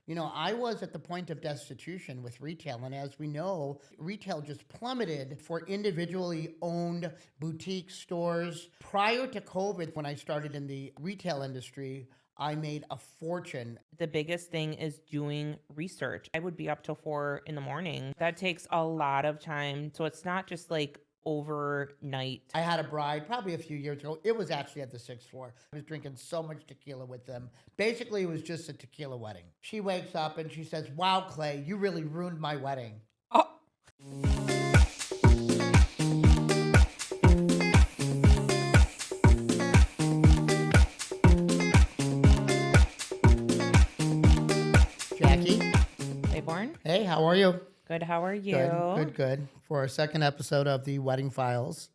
I was at the point of destitution with retail. And as we know, retail just plummeted for individually owned boutique stores. Prior to COVID, when I started in the retail industry, I made a fortune. The biggest thing is doing research. I would be up till 4 in the morning. That takes a lot of time. So it's not just like overnight. I had a bride probably a few years ago. It was actually at the sixth floor. I was drinking so much tequila with them. Basically, it was just a tequila wedding. She wakes up and she says, "Wow, Clay, you really ruined my wedding." Oh, Jackie, hey, Born. hey, how are you? Good. How are you? Good. For our second episode of the Wedding Files.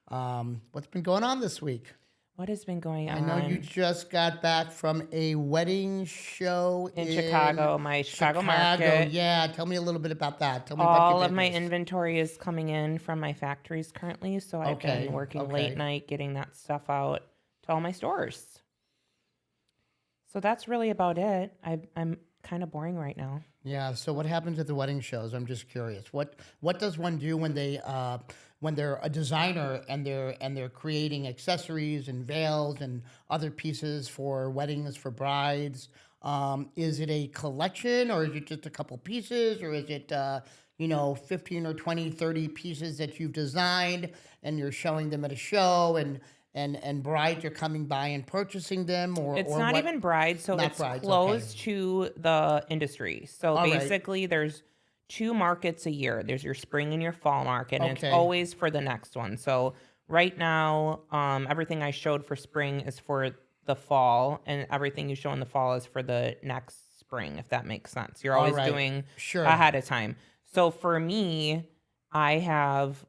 What's been going on this week? What has been going I on? know you just got back from a wedding show in Chicago, my Chicago market. Yeah, tell me a little bit about that. Tell me about All your of my business. inventory is coming in from my factories currently, so I've Okay, been working okay. late night getting that stuff out to all my stores. So that's really about it. I'm kind of boring right now. Yeah. So what happens at the wedding shows? I'm just curious. What does one do when they're a designer and they're creating accessories and veils and other pieces for weddings for brides? Is it a collection, or is it just a couple pieces, or is it 15 or 20, 30 pieces that you've designed and you're showing them at a show, and brides are coming by and purchasing them, or It's or not what? even brides, so Not it's brides, okay. close to the industry. So All right. basically, there's 2 markets a year. There's your spring and your fall market, and Okay. it's always for the next one. So right now, everything I showed for spring is for the fall, and everything you show in the fall is for the next spring, if that makes sense. You're All always right. doing Sure. ahead of time. So for me, I have,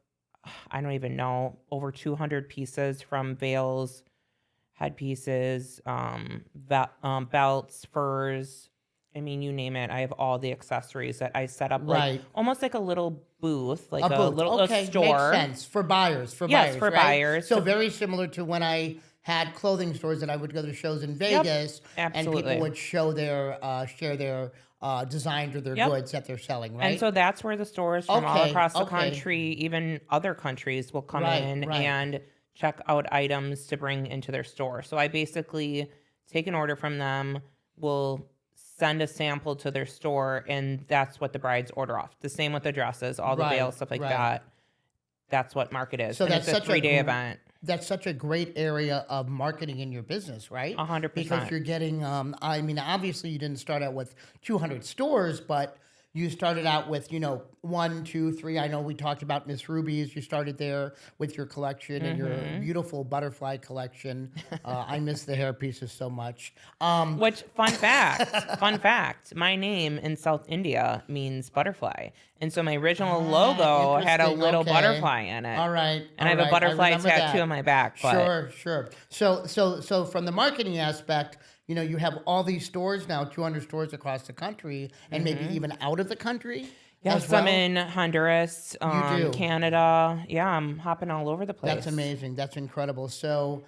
I don't even know, over 200 pieces from veils, headpieces, belts, furs. I mean, you name it. I have all the accessories that I set up, like Right. almost like a little booth, like A a booth. little Okay, a store. makes sense. For buyers, Yes, for right? buyers. So very similar to when I had clothing stores that I would go to shows in Vegas, and absolutely. people would show share their designs or their Yep. goods that they're selling, right? And so that's where the stores from all Okay, across the okay. country, even other countries, will come Right, in right. and check out items to bring into their store. So I basically take an order from them, will send a sample to their store, and that's what the brides order off. The same with the dresses, all the Right, veils, stuff like right. that. That's what market is. So and that's it's a such a 3-day gr- event. That's such a great area of marketing in your business, right? 100%. Because you're getting, I mean, obviously you didn't start out with 200 stores, but you started out with, 1, 2, 3. I know we talked about Miss Ruby's. You started there with your collection and your beautiful butterfly collection. I miss the hair pieces so much. Which, fun fact, my name in South India means butterfly. And so my original logo had a interesting. little Okay. butterfly in it. All right. And I have a butterfly tattoo on my back. But Sure. So from the marketing aspect, you have all these stores now, 200 stores across the country, and maybe even out of the country. yes, as well. I'm in Honduras, do. Canada. Yeah, I'm hopping all over the place. That's amazing. That's incredible. So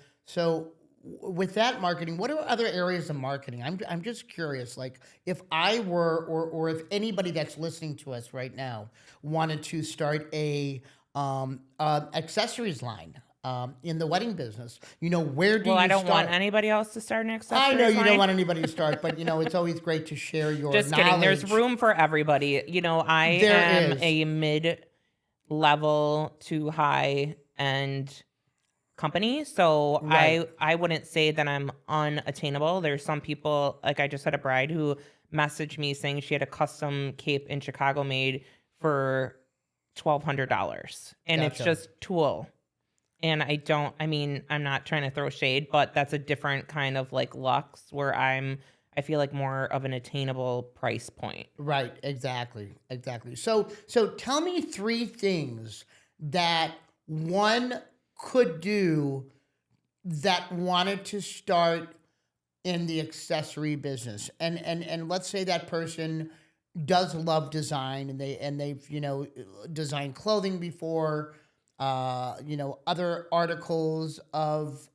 with that marketing, what are other areas of marketing? I'm just curious. Like, if I were, or if anybody that's listening to us right now wanted to start a accessories line in the wedding business, where do Well, you I don't start? want anybody else to start an accessory I know you line. don't want anybody to start, but it's always great to share your Just knowledge. kidding. There's room for everybody. I There am is. a mid-level to high-end company, so Right. I wouldn't say that I'm unattainable. There's some people, like I just had a bride who messaged me saying she had a custom cape in Chicago made for $1,200, and it's Gotcha. just tulle. And I'm not trying to throw shade, but that's a different kind of like luxe where I feel like more of an attainable price point. Right, exactly. So tell me 3 things that one could do that wanted to start in the accessory business. And let's say that person does love design, and they've designed clothing before, other articles of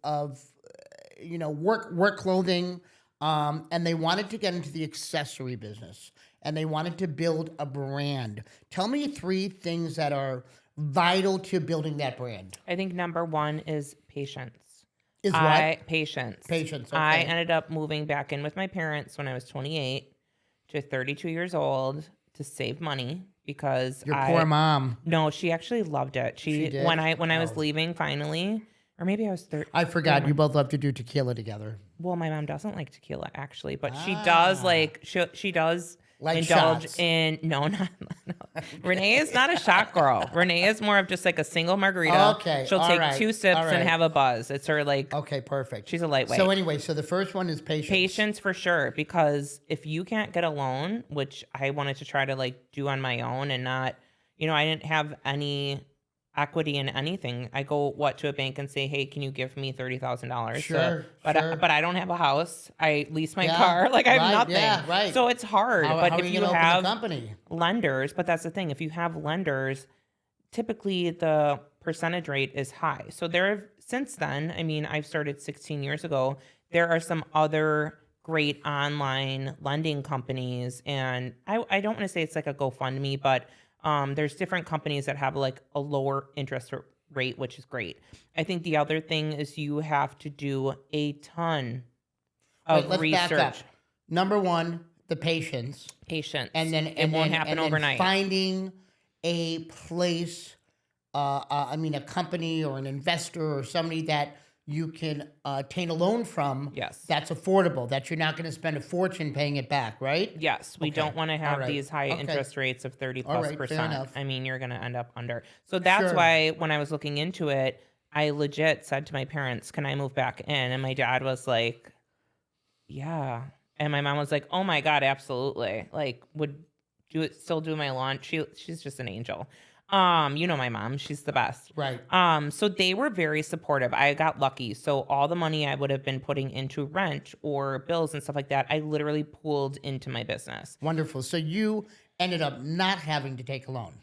work clothing. and they wanted to get into the accessory business, and they wanted to build a brand. Tell me 3 things that are vital to building that brand. I think number one is patience. Is what? Patience. Patience, I okay. ended up moving back in with my parents when I was 28 to 32 years old to save money because Your poor mom. No, she actually loved it. She did? When I was Oh. leaving finally, or maybe I was 30. I forgot you both love to do tequila together. Well, my mom doesn't like tequila actually, but she does like she does Like indulge shots. in no. Renee is not a shot girl. Renee is more of just like a single margarita. Okay, She'll all take right, 2 sips all right. and have a buzz. It's her like Okay, perfect. she's a lightweight. So anyway, so the first one is patience. Patience for sure, because if you can't get a loan, which I wanted to try to like do on my own and not, I didn't have any equity in anything. I go to a bank and say, hey, can you give me $30,000? Sure, but sure. but I don't have a house. I lease my Yeah, car. Like I have right, nothing. yeah, right. So it's hard. How but are if you you going to open have a company? lenders, but that's the thing. If you have lenders, typically the percentage rate is high. So since then, I mean, I've started 16 years ago. There are some other great online lending companies, and I don't want to say it's like a GoFundMe, but there's different companies that have like a lower interest rate, which is great. I think the other thing is you have to do a ton of Let's research. back up. Number 1, the patience. Patience. And then it won't happen overnight. Finding a place, a company or an investor or somebody that you can obtain a loan from. Yes. That's affordable. That you're not going to spend a fortune paying it back, right? Yes, we don't want to have right. these high Okay. interest rates of 30 All plus right, fair percent. enough. I mean, you're going to end up under. So that's Sure. why when I was looking into it, I legit said to my parents, can I move back in? And my dad was like, yeah. And my mom was like, oh my God, absolutely. Like, would still do my launch. She's just an angel. My mom, she's the best. Right. So they were very supportive. I got lucky. So all the money I would have been putting into rent or bills and stuff like that, I literally pooled into my business. Wonderful. So you ended up not having to take a loan.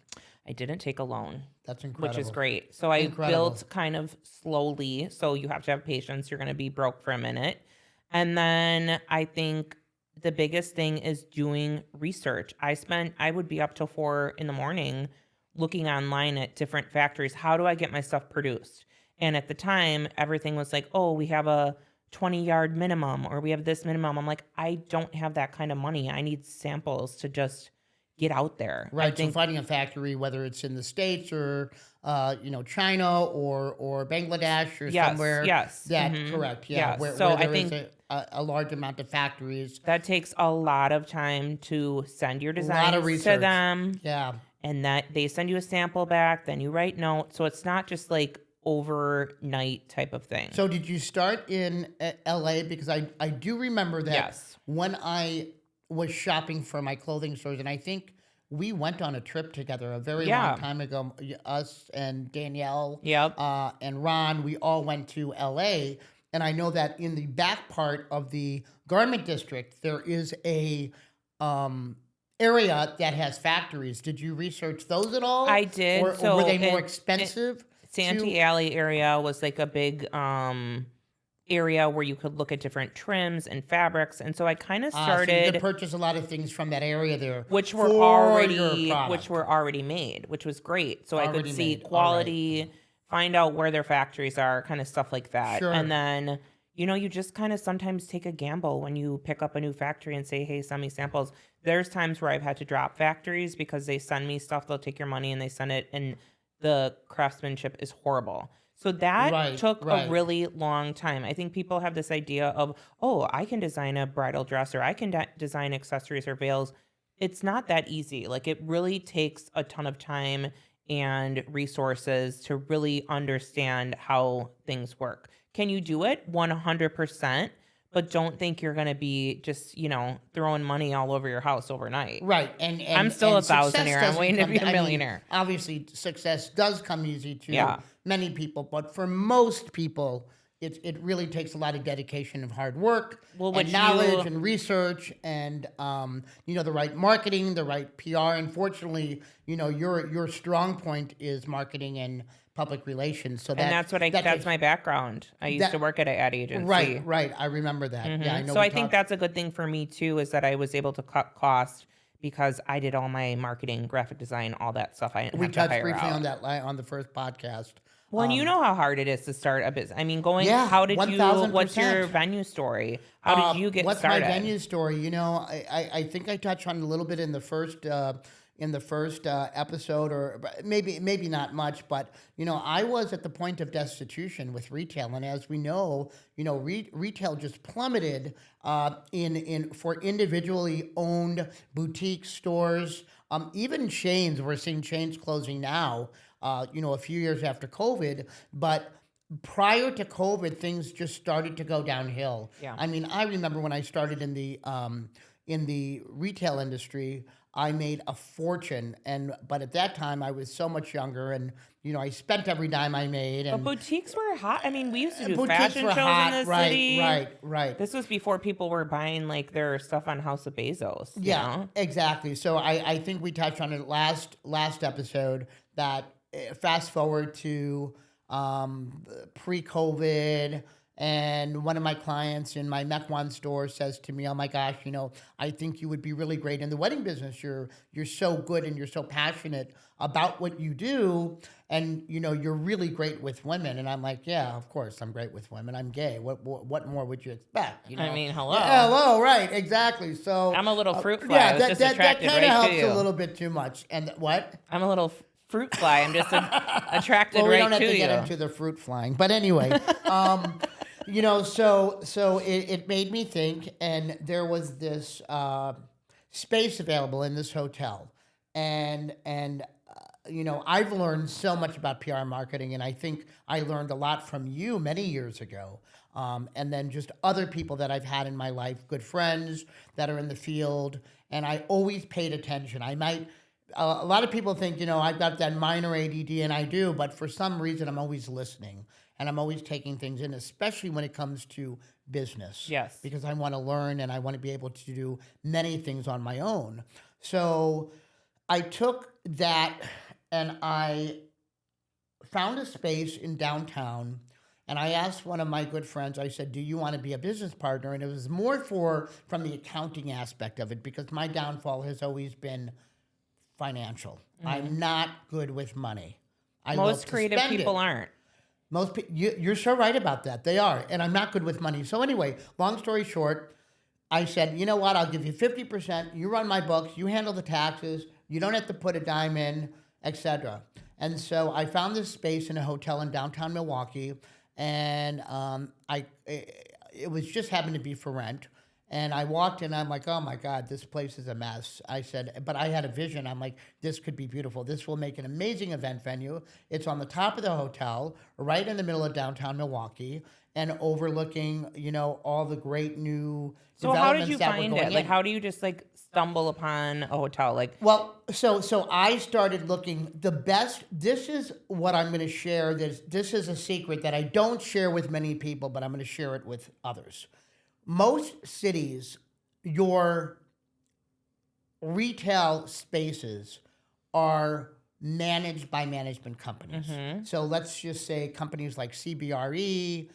I didn't take a loan. That's incredible. Which is great. So I Incredible. built kind of slowly. So you have to have patience. You're going to be broke for a minute. And then I think the biggest thing is doing research. I would be up till 4 a.m. looking online at different factories. How do I get my stuff produced? And at the time, everything was like, oh, we have a 20-yard minimum or we have this minimum. I'm like, I don't have that kind of money. I need samples to just get out there. Right. So finding a factory, whether it's in the States or China or Bangladesh or somewhere. Yes. That correct. Yeah. Yes. Where So there I is think a large amount of factories. that takes a lot of time to send your A lot designs of to research. them. Yeah. And that they send you a sample back, then you write notes. So it's not just like overnight type of thing. So did you start in LA? Because I do remember that Yes. when I was shopping for my clothing stores, and I think we went on a trip together a very Yeah. long time ago. Us and Danielle Yep. and Ron, we all went to LA. And I know that in the back part of the garment district, there is a area that has factories. Did you research those at all? I did. Or So were they more it- expensive? Santee Alley area was like a big area where you could look at different trims and fabrics. And so I kind of So you started could purchase a lot of things from that area there, which were for your product. already made, which was great. So I Already could see made. All quality, find out where their factories are, kind of stuff like that. Sure. And then, you just kind of sometimes take a gamble when you pick up a new factory and say, hey, send me samples. There's times where I've had to drop factories because they send me stuff, they'll take your money and they send it, and the craftsmanship is horrible. So that took a really long time. I think people have this idea of, oh, I can design a bridal dress or I can design accessories or veils. It's not that easy. Like, it really takes a ton of time and resources to really understand how things work. Can you do it? 100%. But don't think you're going to be just, throwing money all over your house overnight. Right. And I'm still a success thousandaire. I'm doesn't waiting to come be a I mean, millionaire. obviously, success does come easy to Yeah. many people. But for most people, it really takes a lot of dedication and hard work Well, and which knowledge you- and research and the right marketing, the right PR. Unfortunately, your strong point is marketing and public relations. So And that's that that's takes- my background. I used that- to work at an ad agency. right. I remember that. Yeah, I know. So we I think talked- that's a good thing for me too, is that I was able to cut cost because I did all my marketing, graphic design, all that stuff. I didn't we have to touched hire briefly out. on that on the first podcast. Well, and you know how hard it is to start a business. I mean, Yeah, how did you, 1000%. what's your venue story? How did you get what's started? my venue story? I think I touched on it a little bit in the first episode, or maybe not much, but I was at the point of destitution with retail, and as we know, retail just plummeted in for individually owned boutique stores, even chains. We're seeing chains closing now. A few years after COVID, but prior to COVID, things just started to go downhill. Yeah. I mean, I remember when I started in the retail industry, I made a fortune, but at that time I was so much younger, and I spent every dime I made. And But boutiques were hot. I mean, we used to do boutiques fashion were shows hot, in the right, city. right. This was before people were buying like their stuff on House of Bezos. you Yeah, know? exactly. So I think we touched on it last episode that fast forward to pre-COVID, and one of my clients in my Mequon store says to me, "Oh my gosh, I think you would be really great in the wedding business. You're so good and you're so passionate about what you do, and you're really great with women." And I'm like, "Yeah, of course I'm great with women. I'm gay. What more would you expect?" I mean, hello. Yeah, hello, right? Exactly. So I'm a little fruit fly. I was just that attracted kind of right helps to you. a little bit too much. And what? I'm a little fruit fly. I'm just attracted Well, we right don't have to to get you. into the fruit flying, but anyway, so it made me think, and there was this space available in this hotel, and I've learned so much about PR marketing, and I think I learned a lot from you many years ago, and then just other people that I've had in my life, good friends that are in the field, and I always paid attention. A lot of people think, I've got that minor ADD, and I do, but for some reason, I'm always listening, and I'm always taking things in, especially when it comes to business. Yes. Because I want to learn, and I want to be able to do many things on my own. So I took that, and I found a space in downtown, and I asked one of my good friends, I said, "Do you want to be a business partner?" And it was more from the accounting aspect of it, because my downfall has always been financial. I'm not good with money. I love Most to creative spend people it. aren't. Most people, you're so right about that. They are, and I'm not good with money. So anyway, long story short, I said, "You know what? I'll give you 50%. You run my books. You handle the taxes. You don't have to put a dime in, etc." And so I found this space in a hotel in downtown Milwaukee, and it was just happened to be for rent. And I walked in, I'm like, "Oh my God, this place is a mess." I said, but I had a vision. I'm like, "This could be beautiful. This will make an amazing event venue." It's on the top of the hotel, right in the middle of downtown Milwaukee, and overlooking, all the great new So how did developments you that were find going it? Like, in. how do you just like stumble upon a hotel? Like, Well, so I started looking the best. This is what I'm going to share. This is a secret that I don't share with many people, but I'm going to share it with others. Most cities, your retail spaces are managed by management companies. So let's just say companies like CBRE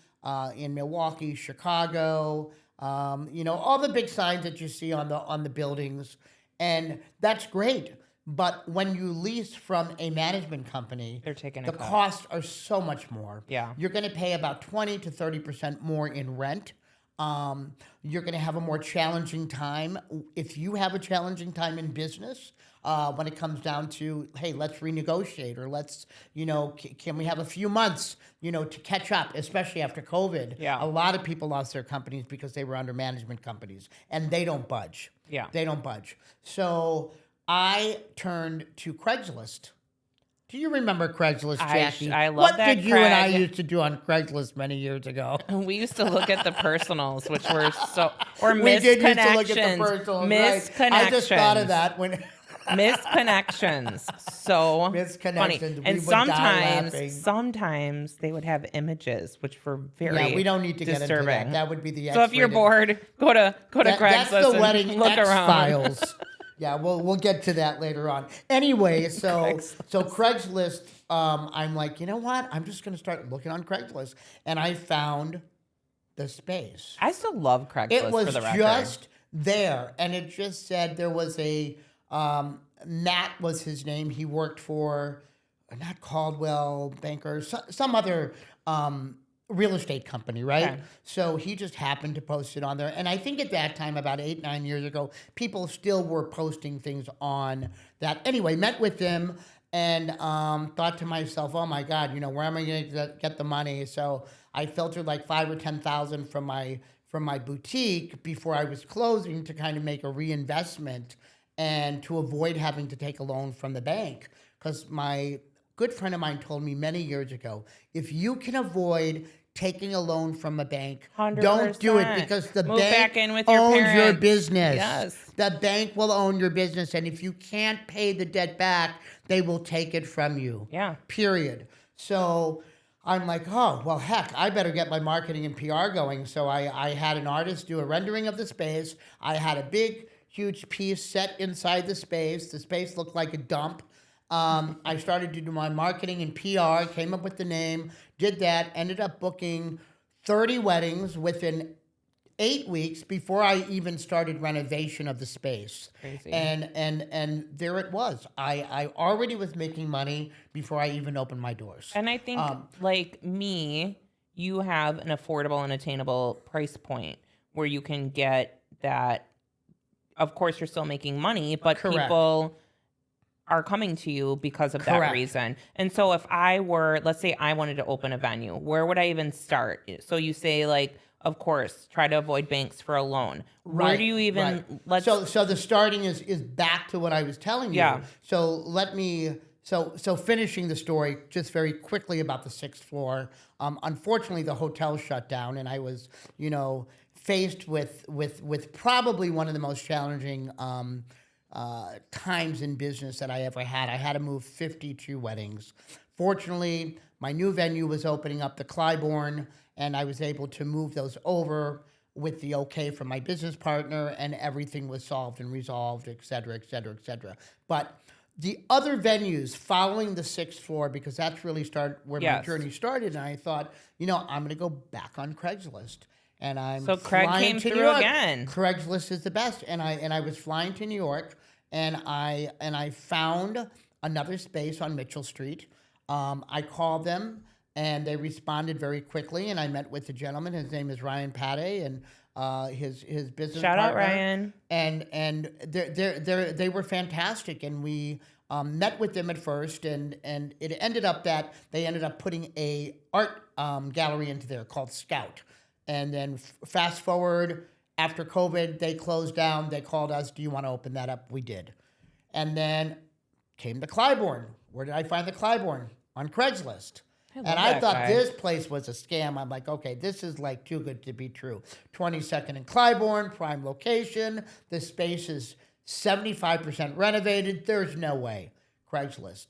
in Milwaukee, Chicago, all the big signs that you see on the buildings, and that's great. But when you lease from a management company, They're taking a the cut. costs are so much more. Yeah. You're going to pay about 20 to 30% more in rent. You're going to have a more challenging time. If you have a challenging time in business, when it comes down to, hey, let's renegotiate, or let's, can we have a few months, to catch up, especially after COVID. Yeah. A lot of people lost their companies because they were under management companies, and they don't budge. Yeah. They don't budge. So I turned to Craigslist. Do you remember Craigslist, Jackie? I love what that, did you and I Craig. used to do on Craigslist many years ago? we used to look at the personals, which were or We did used to look at the misconnections. personals, right. I just thought of that when Misconnections. So funny. Misconnections. We And would die laughing. sometimes they would have images, which were very Yeah, we don't need to get into disturbing. that. That would be the So if you're X-rated. bored, go to That's Craigslist the wedding and look around. X-Files. Yeah, we'll get to that later on. Anyway, so Craigslist, I'm like, you know what? I'm just going to start looking on Craigslist. And I found the space. I still love Craigslist It was for the record. just there. And it just said there was a, Matt was his name. He worked for, not Caldwell Banker, some other real estate company, right? Okay. So he just happened to post it on there. And I think at that time, about 8-9 years ago, people still were posting things on that. Anyway, met with him and thought to myself, oh my God, where am I going to get the money? So I filtered like 5 or 10,000 from my boutique before I was closing to kind of make a reinvestment and to avoid having to take a loan from the bank. Because my good friend of mine told me many years ago, if you can avoid taking a loan from a bank, don't do it, 100%. because the Move bank back in with your owns your parents. business. Yes. The bank will own your business, and if you can't pay the debt back, they will take it from you. Yeah. Period. So I'm like, oh, well, heck, I better get my marketing and PR going. So I had an artist do a rendering of the space. I had a big, huge piece set inside the space. The space looked like a dump. I started to do my marketing and PR, came up with the name, did that, ended up booking 30 weddings within 8 weeks before I even started renovation of the space. Crazy. And there it was. I already was making money before I even opened my doors. And I think, like me, you have an affordable and attainable price point where you can get that. Of course, you're still making money, but Correct. people are coming to you because of that Correct. reason. And so if I were, let's say I wanted to open a venue, where would I even start? So you say, like, of course, try to avoid banks for a loan. Where do you even, let's... So the starting is back to what I was telling you. Yeah. So let me, so finishing the story just very quickly about the 6th floor. Unfortunately, the hotel shut down, and I was, faced with probably one of the most challenging times in business that I ever had. I had to move 52 weddings. Fortunately, my new venue was opening up, the Claiborne, and I was able to move those over with the okay from my business partner, and everything was solved and resolved, et cetera, et cetera, et cetera. But the other venues following the 6th floor, because that's really where my journey started, and I thought, I'm going to go back on Craigslist. And I'm So Craig flying came to New through York. again. Craigslist is the best, and I was flying to New York, and I found another space on Mitchell Street. I called them, and they responded very quickly. And I met with the gentleman. His name is Ryan Pate, and his business Shout partner. out, Ryan. And they were fantastic, and we met with them at first, and it ended up that they ended up putting a art gallery into there called Scout. And then fast forward, after COVID, they closed down. They called us, do you want to open that up? We did. And then came the Claiborne. Where did I find the Claiborne? On Craigslist. And I thought this place was a scam. I'm like, okay, this is like too good to be true. 22nd and Claiborne, prime location. The space is 75% renovated. There's no way. Craigslist.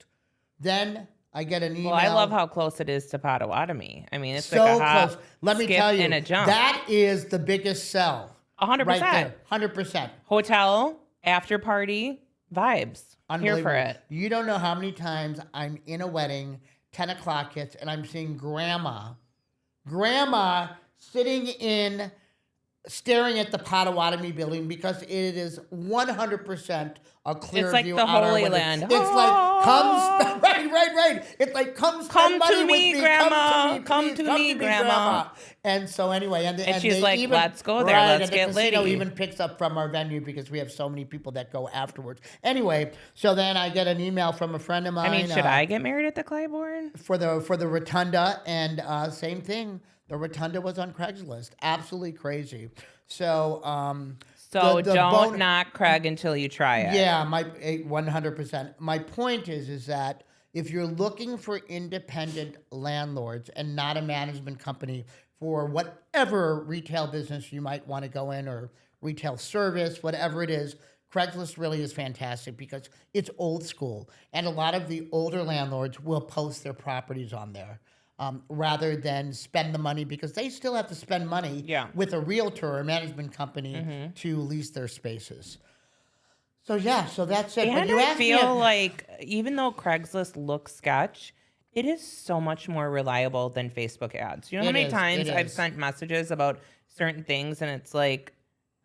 Then I get an email. Well, I love how close it is to Potawatomi. I mean, it's so like a hop, close. Let me skip, tell you, and a jump. that is the biggest sell. 100%. Right there. 100%. Hotel, after party, vibes. Here for it. You don't know how many times I'm in a wedding, 10 o'clock hits, and I'm seeing grandma sitting staring at the Potawatomi building, because it is 100% a clear It's like view the out our Holy window. Land. It's like, right. It's like, come spend money to me, with me. Grandma. Come to me, Grandma. And so anyway, and she's they like, even, let's go there. right, Let's and get the casino litty. even picks up from our venue, because we have so many people that go afterwards. Anyway, so then I get an email from a friend of mine. I mean, should I get married at the Claiborne? For the Rotunda, and same thing. The Rotunda was on Craigslist. Absolutely crazy. So don't knock Craig until you try it. yeah, 100%. My point is that if you're looking for independent landlords and not a management company for whatever retail business you might want to go in, or retail service, whatever it is, Craigslist really is fantastic because it's old school, and a lot of the older landlords will post their properties on there rather than spend the money because they still have to spend money Yeah. with a realtor or management company to lease their spaces. So yeah, so that's it. But And you I asked me, feel like even though Craigslist looks sketch, it is so much more reliable than Facebook ads. You know how It many is, times it I've is. sent messages about certain things and it's like,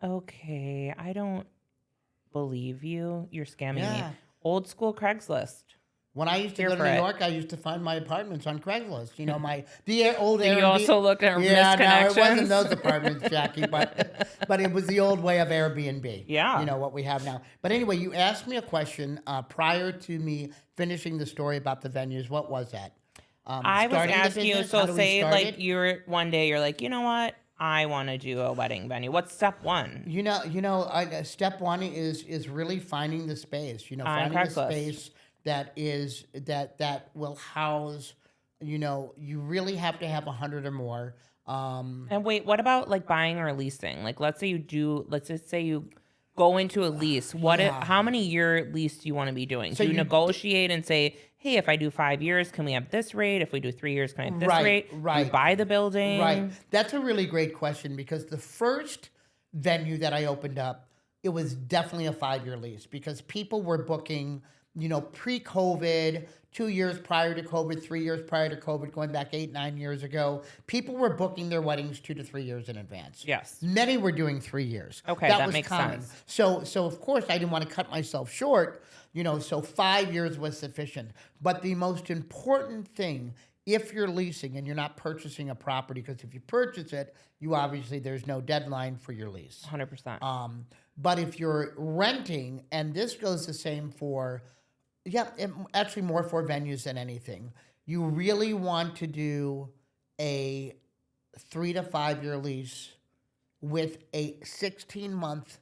okay, I don't believe you. You're scamming me. Yeah. Old school Craigslist. When I used to Here go to for New it. York, I used to find my apartments on Craigslist. You know, the old Did Airbnb. you also look at Yeah, no, it wasn't misconnections? those apartments, Jackie, but it was the old way of Airbnb. Yeah. You know what we have now. But anyway, you asked me a question prior to me finishing the story about the venues. What was that? I was Starting the asking you, business? How so do we say start like it? one day you're like, you know what? I want to do a wedding venue. What's step one? Step one is really finding the space. On Finding the Craigslist. space that will house. You really have to have 100 or more. And wait, what about like buying or leasing? Like, let's just say you go into a lease. Yeah. How many year lease do you want to be doing? So Do you you- negotiate and say, hey, if I do 5 years, can we have this rate? If we do 3 years, can I have this Right, rate? Do right. you buy the building? Right. That's a really great question because the first venue that I opened up, it was definitely a 5-year lease because people were booking, pre-COVID, 2 years prior to COVID, 3 years prior to COVID, going back 8, 9 years ago. People were booking their weddings 2 to 3 years in advance. Yes. Many were doing 3 years. Okay, that was makes common. sense. So of course I didn't want to cut myself short, so 5 years was sufficient. But the most important thing, if you're leasing and you're not purchasing a property, because if you purchase it, there's no deadline for your lease. 100%. But if you're renting, and this goes the same for, actually more for venues than anything, you really want to do a 3 to 5 year lease with a 16-month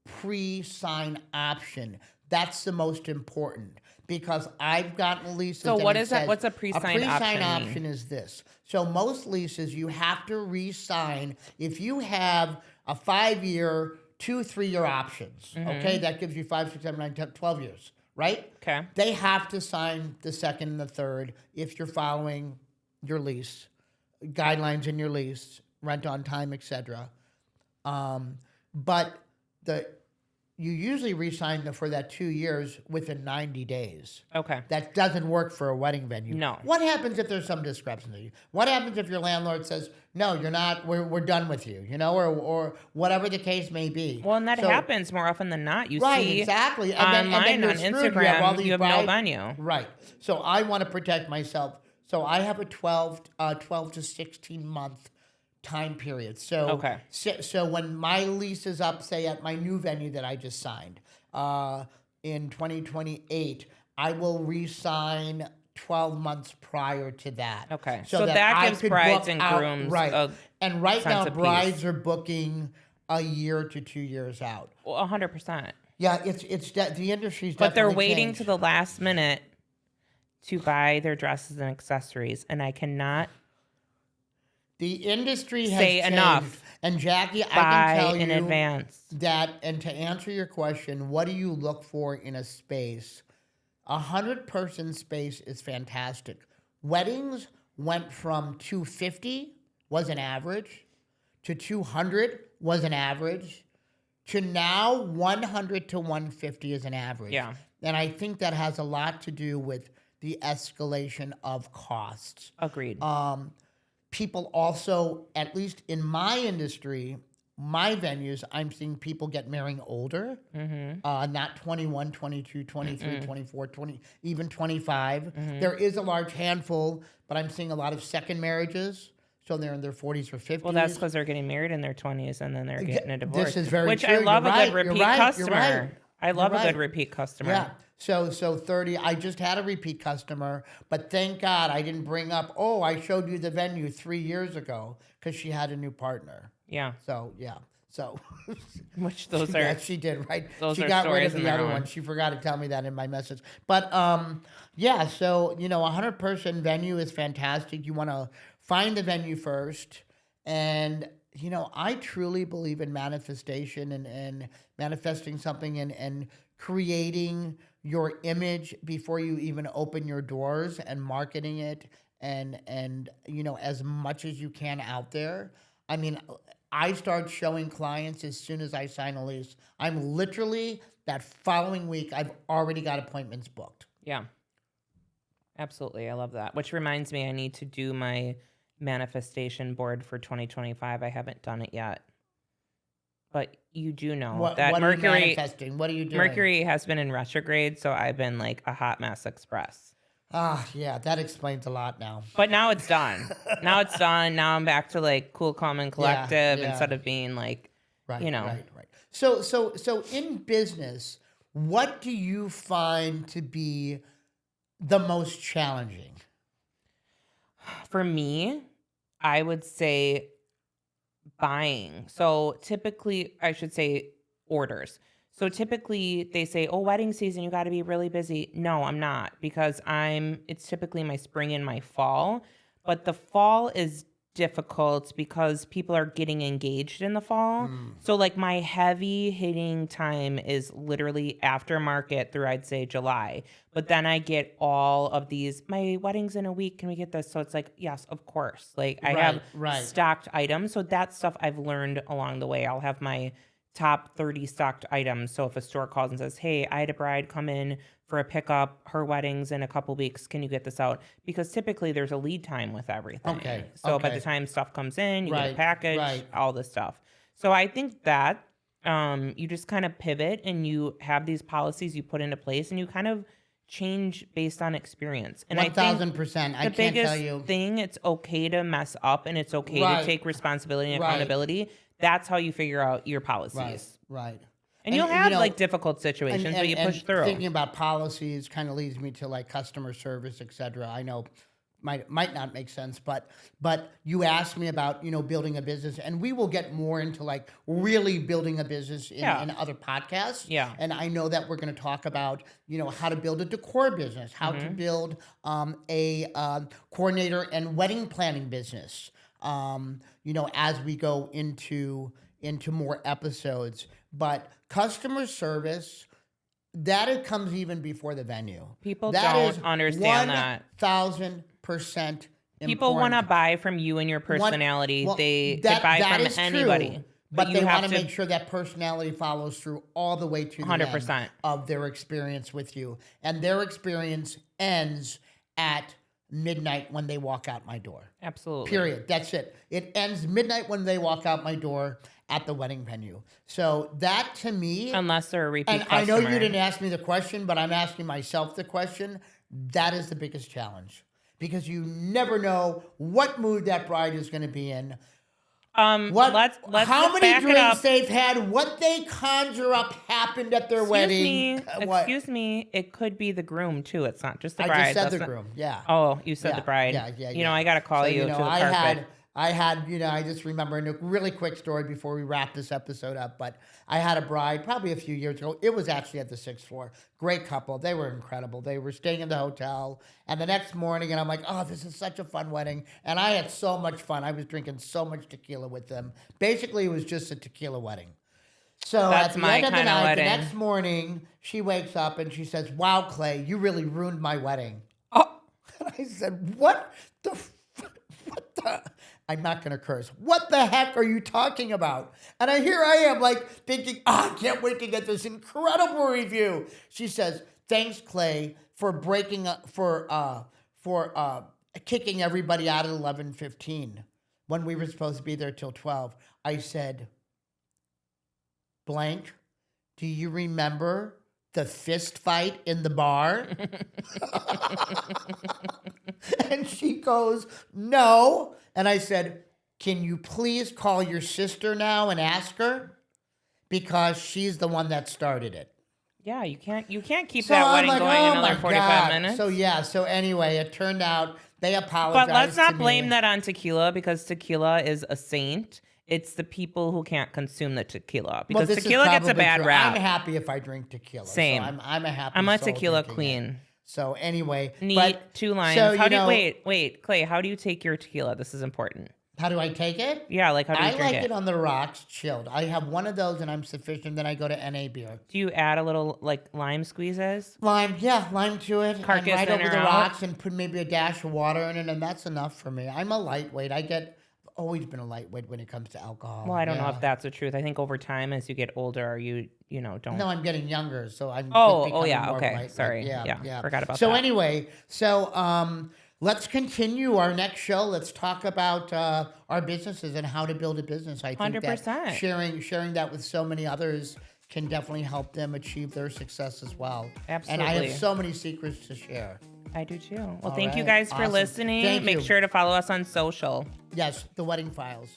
pre-sign option. That's the most important because I've gotten leases. So and what it is that? says- What's a pre-sign A pre-sign option mean? option is this. So most leases you have to re-sign if you have a 5-year, 2-3-year options. Okay, that gives you 5, 6, 7, 9, 10, 12 years, right? Okay. They have to sign the second and the third if you're following your lease guidelines in your lease, rent on time, etc. But you usually re-sign for that 2 years within 90 days. Okay. That doesn't work for a wedding venue. No. What happens if there's some discrepancy? What happens if your landlord says, no, you're not, we're done with you, or whatever the case may be? Well, and that So- happens more often than not. You Right, see exactly. online, you're on screwed. Instagram, you have no bride- venue. Right. So I want to protect myself. So I have a 12 to 16 month time period. So, Okay. so when my lease is up, say at my new venue that I just signed in 2028, I will re-sign 12 months prior to that. Okay. So that I gives could brides book and out- grooms right. a And right sense now, of peace. brides are booking a year to 2 years out. Well, 100%. Yeah, the industry's But they're definitely waiting changed. to the last minute to buy their dresses and accessories, and I cannot The industry has say changed. enough. And Jackie, I buy can tell in you advance. that, and to answer your question, what do you look for in a space? 100-person space is fantastic. Weddings went from 250 was an average to 200 was an average to now 100 to 150 is an average. Yeah. And I think that has a lot to do with the escalation of costs. Agreed. People also, at least in my industry, my venues, I'm seeing people get marrying older, not 21, 22, 23, 24, 20, even 25. There is a large handful, but I'm seeing a lot of second marriages. So they're in their 40s or 50s. Well, that's because they're getting married in their 20s and then they're getting a divorce. This is very which true. I love You're a right. good You're repeat right. You're customer. right. I love You're a good right. repeat customer. Yeah. So 30, I just had a repeat customer, but thank God I didn't bring up, I showed you the venue 3 years ago because she had a new partner. Yeah. So, yeah. So, Which those are. yeah, she did, right? Those She are got rid stories of in the their other own. one. She forgot to tell me that in my message. But, yeah, so, a 100-person venue is fantastic. You want to find the venue first. And I truly believe in manifestation and manifesting something and creating your image before you even open your doors and marketing it and as much as you can out there. I mean, I start showing clients as soon as I sign a lease. I'm literally that following week, I've already got appointments booked. Yeah, absolutely. I love that. Which reminds me, I need to do my manifestation board for 2025. I haven't done it yet. But you do know that What are you Mercury manifesting? What are you doing? Mercury has been in retrograde, so I've been like a hot mess express. Yeah, that explains a lot now. But now it's done. Now it's done. Now I'm back to like cool, calm, and collective instead of being like, Right. So in business, what do you find to be the most challenging? For me, I would say buying. So typically, I should say orders. So typically they say, "Oh, wedding season, you got to be really busy." No, I'm not because it's typically my spring and my fall, but the fall is difficult because people are getting engaged in the fall. So like my heavy hitting time is literally aftermarket through I'd say July. But then I get all of these, my wedding's in a week, can we get this? So it's like, yes, of course. Like I have stocked items. So that stuff I've learned along the way. I'll have my top 30 stocked items. So if a store calls and says, "Hey, I had a bride come in for a pickup, her wedding's in a couple weeks, can you get this out?" Because typically there's a lead time with everything. Okay. So by the time stuff comes in, you get a package, Right. all this stuff. So I think that you just kind of pivot and you have these policies you put into place and you kind of change based on experience. And I think 1,000%. I the can't biggest tell you. thing, it's okay to mess up and it's okay to take responsibility and accountability. That's how you figure out your policies. Right. And you'll have like difficult situations, but you push through. Thinking about policies kind of leads me to like customer service, et cetera. I know might not make sense, but you asked me about building a business, and we will get more into like really building a business in other podcasts. Yeah. And I know that we're going to talk about how to build a decor business, how to build a coordinator and wedding planning business. As we go into more episodes, but customer service, that it comes even before the venue. People that don't understand that. 1,000% People want to buy from you and your personality. They buy from anybody. True, but they want to make sure that personality follows through all the way to the 100% end of their experience with you. And their experience ends at midnight when they walk out my door. Absolutely. Period. That's it. It ends midnight when they walk out my door at the wedding venue. So that to me, unless they're a repeat customer. I know you didn't ask me the question, but I'm asking myself the question. That is the biggest challenge because you never know what mood that bride is going to be in. Let's how many back drinks it up. they've had, what they conjure up happened at their wedding. Excuse me, it could be the groom too. It's not just the bride. I just said the groom. Yeah. Oh, you said the bride. Yeah. I got to call you to the carpet. I just remember a really quick story before we wrap this episode up, but I had a bride probably a few years ago. It was actually at the 6th floor. Great couple. They were incredible. They were staying in the hotel. And the next morning, and I'm like, oh, this is such a fun wedding. And I had so much fun. I was drinking so much tequila with them. Basically, it was just a tequila wedding. So that's at the end of the night, wedding. The next morning, she wakes up and she says, "Wow, Clay, you really ruined my wedding." Oh. And I said, what the... I'm not going to curse. What the heck are you talking about? And here I am like thinking, I can't wait to get this incredible review. She says, "Thanks, Clay, for breaking up, for kicking everybody out at 11:15 when we were supposed to be there till 12. I said, "Blank, do you remember the fist fight in the bar?" And she goes, "No." And I said, "Can you please call your sister now and ask her? Because she's the one that started it." Yeah, you can't keep that wedding going another 45 minutes. So anyway, it turned out they apologized. But let's not blame that on tequila because tequila is a saint. It's the people who can't consume the tequila because tequila gets a bad rap. I'm happy if I drink tequila. Same. So I'm a happy. I'm a soul tequila drinking queen. it. So anyway, Neat. but 2 lines. So, How do you wait, Clay? How do you take your tequila? This is important. How do I take it? Yeah, like how do you I drink like it on the rocks, chilled. I have one of those and I'm sufficient. Then I go to NA beer. Do you add a little like lime squeezes? Lime, yeah, lime to it, and Carcass right in over or the out? rocks, and put maybe a dash of water in it, and that's enough for me. I'm a lightweight. Always been a lightweight when it comes to alcohol. Well, I don't know Yeah. if that's the truth. I think over time, as you get older, don't. No, I'm getting younger, so I'm just Oh, becoming yeah, more okay. lightweight. Sorry. Yeah, Yeah, yeah. forgot about so that. anyway, let's continue our next show. Let's talk about our businesses and how to build a business. I think that 100%. sharing that with so many others can definitely help them achieve their success as well. And I Absolutely. have so many secrets to share. I do too. Well, All thank you right. guys for Awesome. listening. Thank Make you. sure to follow us on social. Yes, the Wedding Files.